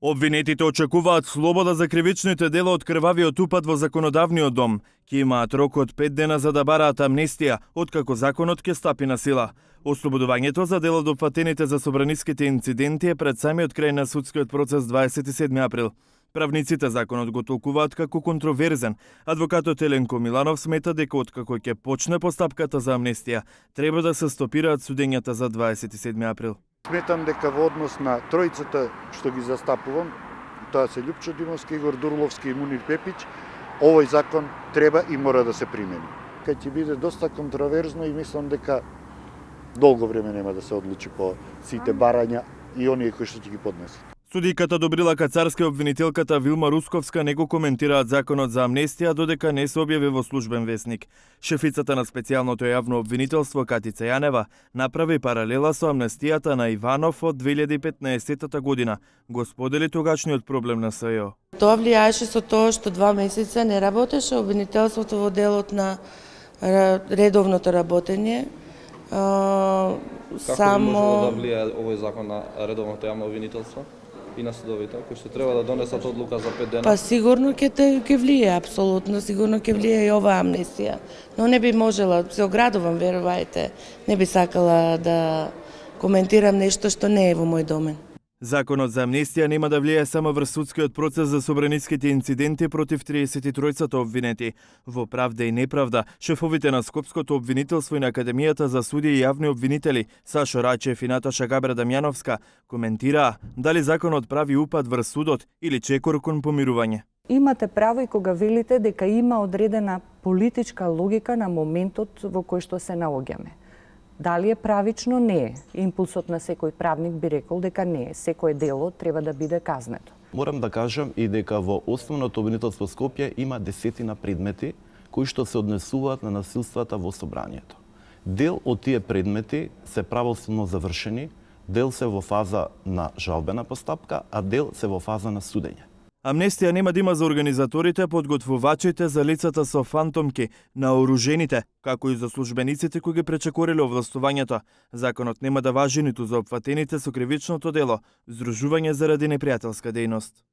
Обвинетите очекуваат слобода за кривичните дела од крвавиот упад во законодавниот дом. Ќе имаат рок од 5 дена за да бараат амнестија, откако законот ќе стапи на сила. Ослободувањето за дел од опфатените за собраниските инциденти е пред самиот крај на судскиот процес 27 април. Правниците законот го толкуваат како контроверзен. Адвокатот Еленко Миланов смета дека откако ќе почне постапката за амнестија, треба да се стопираат судењата за 27 април. Сметам дека во однос на тројцата што ги застапувам, тоа се Љупчо Димовски, Игор Дурловски и Мунир Пепич, овој закон треба и мора да се примени. Ќе биде доста контроверзно и мислам дека долго време нема да се одлучи по сите барања и оние кои што ќе ги поднесат. Судиката Добрила Кацарска и обвинителката Вилма Русковска не го коментираат законот за амнестија додека не се објави во службен весник. Шефицата на специјалното јавно обвинителство Катица Јанева направи паралела со амнестијата на Иванов од 2015 година, го сподели тогашниот проблем на СЈО. Тоа влијаеше со тоа што 2 месеца не работеше обвинителството во делот на редовното работење. Како може да влијае овој закон на редовното јавно обвинителство и на судовите, кои што треба да донесат одлука за 5 дена? Па сигурно ќе влијае, апсолутно, сигурно ќе влијае и оваа амнестија. Но не би можела, се оградувам, верувајте, не би сакала да коментирам нешто што не е во мој домен. Законот за амнестија нема да влијае само врз судскиот процес за собраниските инциденти против 33-цата обвинети. Во Правда и неправда, шефовите на Скопското обвинителство и на Академијата за судии и јавни обвинители, Сашо Рајчев и Наташа Габра Дамјановска, коментираа дали законот прави упад врз судот или чекор кон помирување. Имате право и кога велите дека има одредена политичка логика на моментот во кој што се наоѓаме. Дали е правично? Не е. Импулсот на секој правник би рекол дека не е. Секој дело треба да биде казнето. Морам да кажам и дека во Основното обвинителство Скопје има десетина предмети кои што се однесуваат на насилствата во собранието. Дел од тие предмети се правосудно завршени, дел се во фаза на жалбена постапка, а дел се во фаза на судење. Амнестија нема да има за организаторите, подготвувачите за лицата со фантомки, наоружените, како и за службениците кои ги пречекориле овластувањето. Законот нема да важи ниту за опфатените со кривичното дело, здружување заради непријателска дејност.